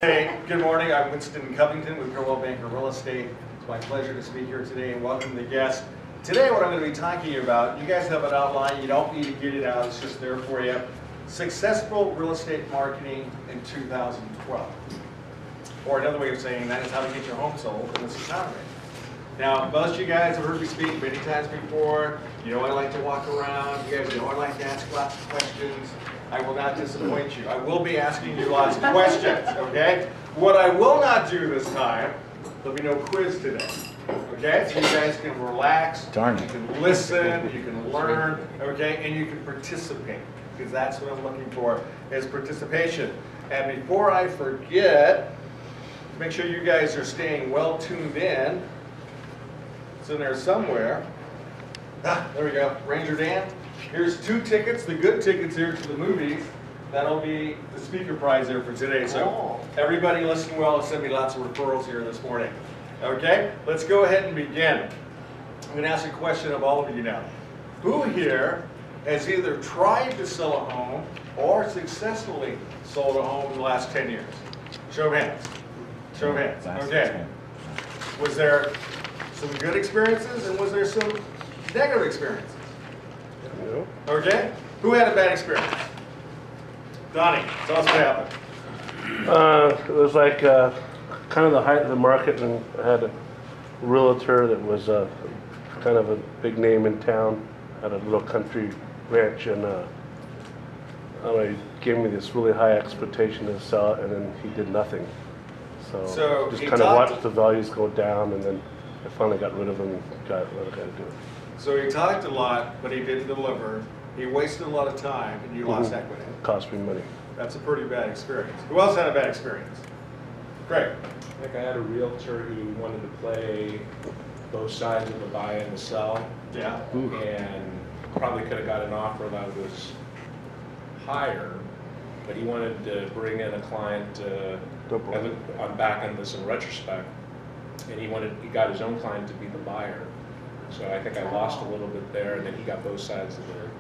Hey, good morning. I'm Winston Covington with Coldwell Banker Real Estate. It's my pleasure to speak here today and welcome the guests. Today what I'm going to be talking about, you guys have an outline, you don't need to get it out, it's just there for you. Successful real estate marketing in 2012. Or another way of saying that is how to get your home sold in this economy. Now, most of you guys have heard me speak many times before. You know I like to walk around. You guys know I like to ask lots of questions. I will not disappoint you. I will be asking you lots of questions, okay? What I will not do this time, there'll be no quiz today, okay? So you guys can relax, you can listen, you can learn, okay? And you can participate, because that's what I'm looking for, is participation. And before I forget, make sure you guys are staying well tuned in. It's in there somewhere. Ah, there we go, Ranger Dan. Here's 2 tickets, the good tickets here to the movies. That'll be the speaker prize there for today. So everybody listen well and send me lots of referrals here this morning. Okay, let's go ahead and begin. I'm going to ask a question of all of you now. Who here has either tried to sell a home or successfully sold a home in the last 10 years? Show of hands. Show of hands. Okay. Was there some good experiences and was there some negative experiences? Okay. Who had a bad experience? Donnie, tell us what happened. It was like kind of the height of the market, and I had a realtor that was kind of a big name in town, had a little country ranch, and he gave me this really high expectation to sell it, and then he did nothing. So just kind of watched the values go down, and then I finally got rid of him and got what I got to do. So he talked a lot, but he didn't deliver. He wasted a lot of time, and you lost equity. It cost me money. That's a pretty bad experience. Who else had a bad experience? Craig. I think I had a realtor who wanted to play both sides of the buy and the sell. Yeah. And probably could have got an offer that was higher, but he wanted to bring in a client. I'm back on this in retrospect, and he got his own client to be the buyer. So I think I lost a little bit there, and then he got both sides of the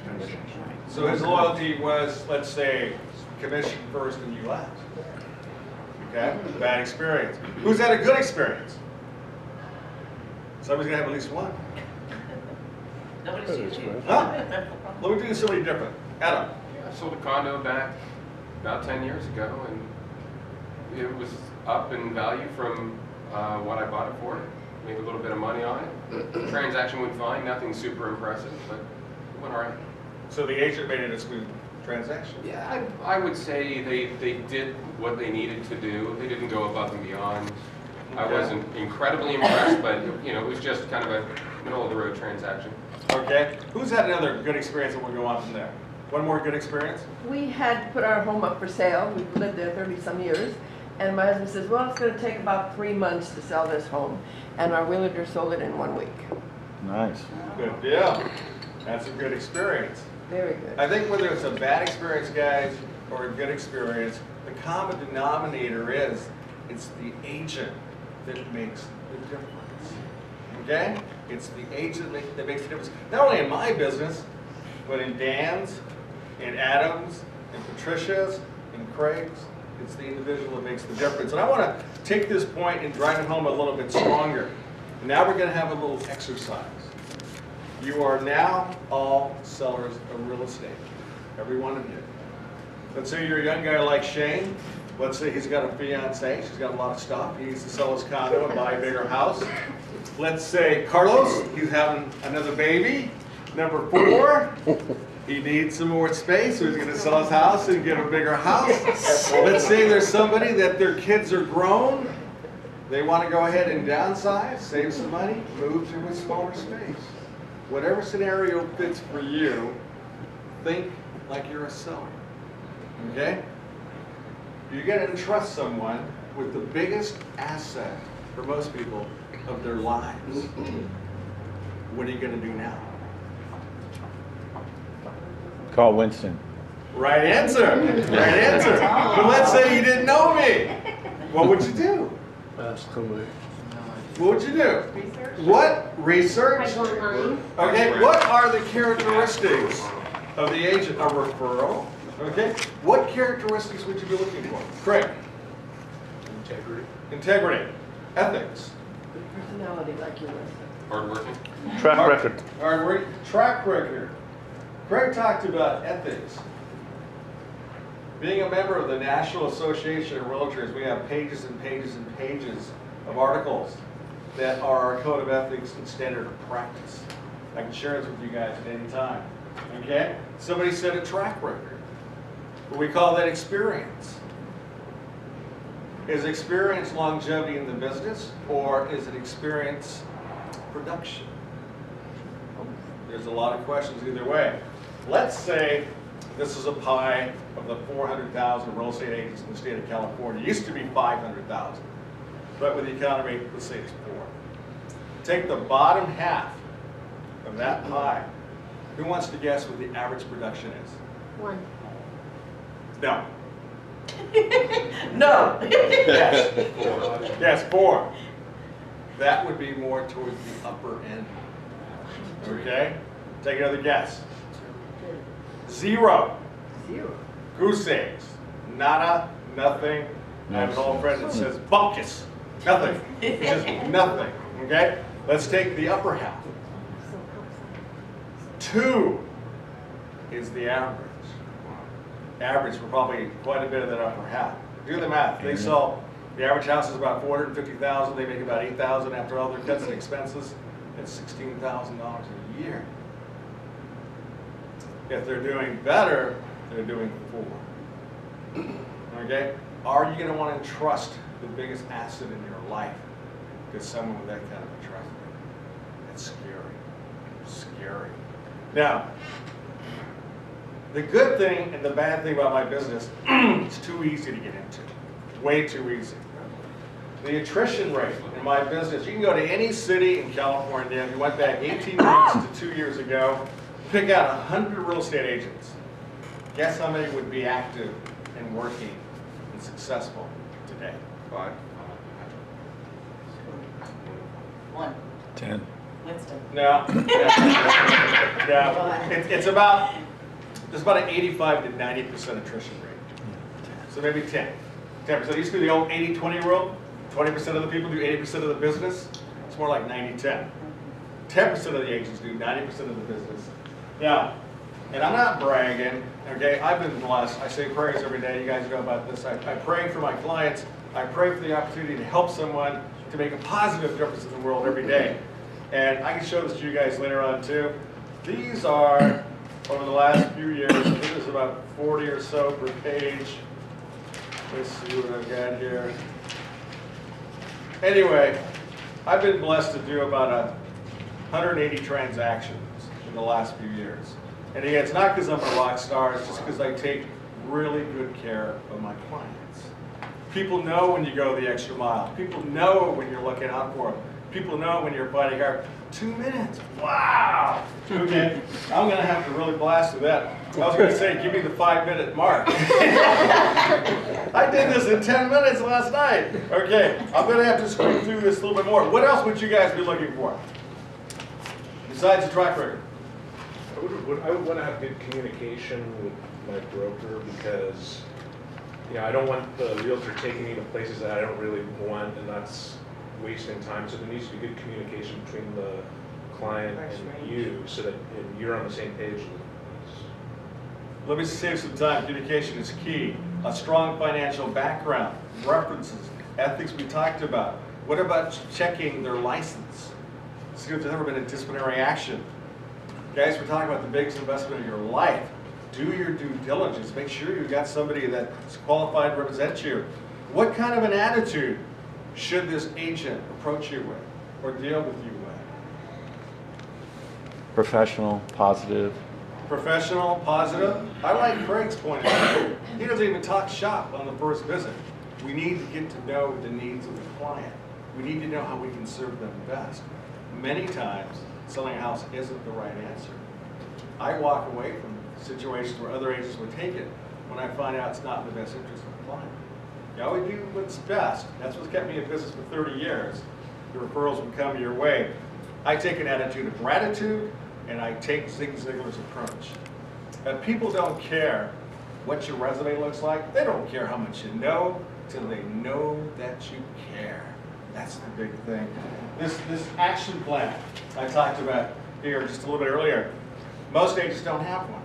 commission. So his loyalty was, let's say, commission first and you last. Okay, bad experience. Who's had a good experience? Somebody's gonna have at least one. Nobody's using it. Huh? Let me do somebody different. Adam. Yeah, I sold a condo back about 10 years ago, and it was up in value from what I bought it for. Made a little bit of money on it. The transaction went fine, nothing super impressive, but it went all right. So the agent made it a smooth transaction. Yeah, I would say they did what they needed to do. They didn't go above and beyond. I wasn't incredibly impressed, but it was just kind of a middle-of-the-road transaction. Okay. Who's had another good experience and we'll go on from there? One more good experience? We had put our home up for sale. We've lived there 30-some years. And my husband says, well, it's going to take about 3 months to sell this home. And our realtor sold it in 1 week. Nice. Good deal. That's a good experience. Very good. I think whether it's a bad experience, guys, or a good experience, the common denominator is it's the agent that makes the difference. Okay? It's the agent that makes the difference. Not only in my business, but in Dan's, in Adam's, in Patricia's, in Craig's. It's the individual that makes the difference. And I want to take this point and drive it home a little bit stronger. Now we're going to have a little exercise. You are now all sellers of real estate. Every one of you. Let's say you're a young guy like Shane. Let's say he's got a fiance. She's got a lot of stuff. He needs to sell his condo and buy a bigger house. Let's say Carlos, he's having another baby. Number 4. He needs some more space, so he's going to sell his house and get a bigger house. Let's say there's somebody that their kids are grown. They want to go ahead and downsize, save some money, move to a smaller space. Whatever scenario fits for you, think like you're a seller. Okay? You're going to entrust someone with the biggest asset for most people of their lives. What are you going to do now? Call Winston. Right answer. Right answer. But let's say you didn't know me. What would you do? Ask somebody. What would you do? Research. What? Research? Pipeline. Okay, what are the characteristics of the agent? A referral. Okay, what characteristics would you be looking for? Craig? Integrity. Integrity. Ethics. Good personality like you, Winston. Hardworking. Track record. Hard work. Track record. Craig talked about ethics. Being a member of the National Association of Realtors, we have pages and pages and pages of articles that are our code of ethics and standard of practice. I can share this with you guys at any time. Okay? Somebody said a track record. But we call that experience. Is experience longevity in the business, or is it experience production? There's a lot of questions either way. Let's say this is a pie of the 400,000 real estate agents in the state of California. It used to be 500,000, but with the economy, let's say it's 4. Take the bottom half of that pie. Who wants to guess what the average production is? 1. No. No. Yes. Yes, 4. That would be more towards the upper end. Okay? Take another guess. 0. 0. Goose eggs. Nada, nothing. I have an old friend that says bumpkus. Nothing. Just nothing. Okay? Let's take the upper half. 2 is the average. Average for probably quite a bit of that upper half. Do the math. They sell, the average house is about $450,000. They make about $8,000 after all their cuts and expenses. It's $16,000 a year. If they're doing better, they're doing 4. Okay? Are you going to want to trust the biggest asset in your life to someone with that kind of a trust? It's scary. Scary. Now, the good thing and the bad thing about my business, it's too easy to get into. Way too easy. The attrition rate in my business, you can go to any city in California, if you went back 18 months to 2 years ago, pick out 100 real estate agents. Guess how many would be active and working and successful today? 5. 1. 10. Winston. No. No. It's about, there's about an 85 to 90% attrition rate. So maybe 10. 10%. It used to be the old 80-20 rule. 20% of the people do 80% of the business. It's more like 90-10. 10% of the agents do 90% of the business. Now, and I'm not bragging, okay? I've been blessed. I say prayers every day. You guys know about this. I pray for my clients. I pray for the opportunity to help someone to make a positive difference in the world every day. And I can show this to you guys later on too. These are, over the last few years, I think there's about 40 or so per page. Let's see what I've got here. Anyway, I've been blessed to do about 180 transactions in the last few years. And again, it's not because I'm a rock star, it's just because I take really good care of my clients. People know when you go the extra mile. People know when you're looking out for them. People know when you're fighting hard. 2 minutes, wow! Okay, I'm gonna have to really blast with that. I was gonna say, give me the 5-minute mark. I did this in 10 minutes last night. Okay, I'm gonna have to scream through this a little bit more. What else would you guys be looking for? Besides the track record? I would want to have good communication with my broker because, you know, I don't want the realtor taking me to places that I don't really want, and that's wasting time. So there needs to be good communication between the client and you, so that you're on the same page. Let me save some time. Communication is key. A strong financial background, references, ethics we talked about. What about checking their license? See if there's ever been a disciplinary action. Guys, we're talking about the biggest investment of your life. Do your due diligence. Make sure you've got somebody that's qualified to represent you. What kind of an attitude should this agent approach you with or deal with you with? Professional, positive. Professional, positive. I like Craig's point of view. He doesn't even talk shop on the first visit. We need to get to know the needs of the client. We need to know how we can serve them best. Many times, selling a house isn't the right answer. I walk away from situations where other agents would take it when I find out it's not in the best interest of the client. You always do what's best. That's what's kept me in business for 30 years. The referrals will come your way. I take an attitude of gratitude, and I take Zig Ziglar's approach. People don't care what your resume looks like. They don't care how much you know. till they know that you care. That's the big thing. This action plan I talked about here just a little bit earlier, most agents don't have one.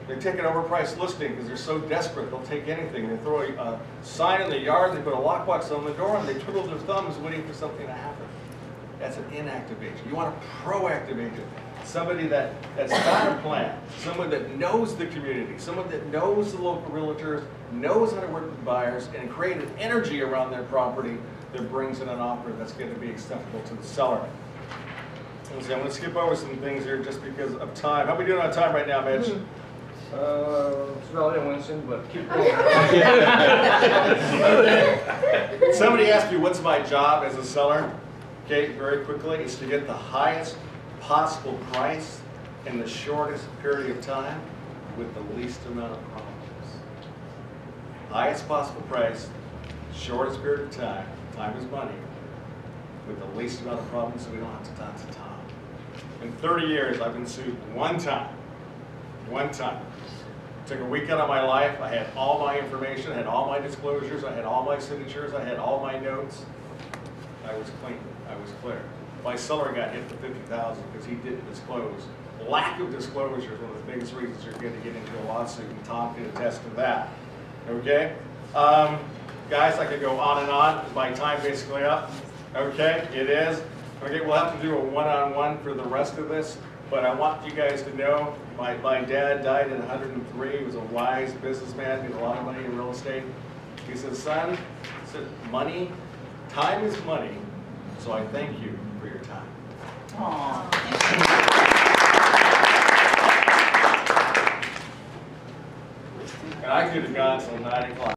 They take an overpriced listing because they're so desperate, they'll take anything. They throw a sign in the yard, they put a lockbox on the door, and they twiddle their thumbs waiting for something to happen. That's an inactive agent. You want a proactive agent. Somebody that's got a plan, someone that knows the community, someone that knows the local realtors, knows how to work with buyers, and create an energy around their property that brings in an offer that's going to be acceptable to the seller. Let's see, I'm going to skip over some things here just because of time. How are we doing on time right now, Mitch? It's relative, Winston, but keep going. Somebody asked me, what's my job as a seller? Okay, very quickly, it's to get the highest possible price in the shortest period of time with the least amount of problems. Highest possible price, shortest period of time, time is money, with the least amount of problems so we don't have to talk to Tom. In 30 years, I've been sued one time. One time. Took a week out of my life, I had all my information, I had all my disclosures, I had all my signatures, I had all my notes. I was clean, I was clear. My seller got hit for $50,000 because he didn't disclose. Lack of disclosure is one of the biggest reasons you're going to get into a lawsuit, and Tom can attest to that. Okay? Guys, I could go on and on. Is my time basically up? Okay, it is. Okay, we'll have to do a one-on-one for the rest of this, but I want you guys to know my dad died at 103. He was a wise businessman, did a lot of money in real estate. He said, son, money, time is money, so I thank you for your time. Aww. And I could have gone till 9 o'clock.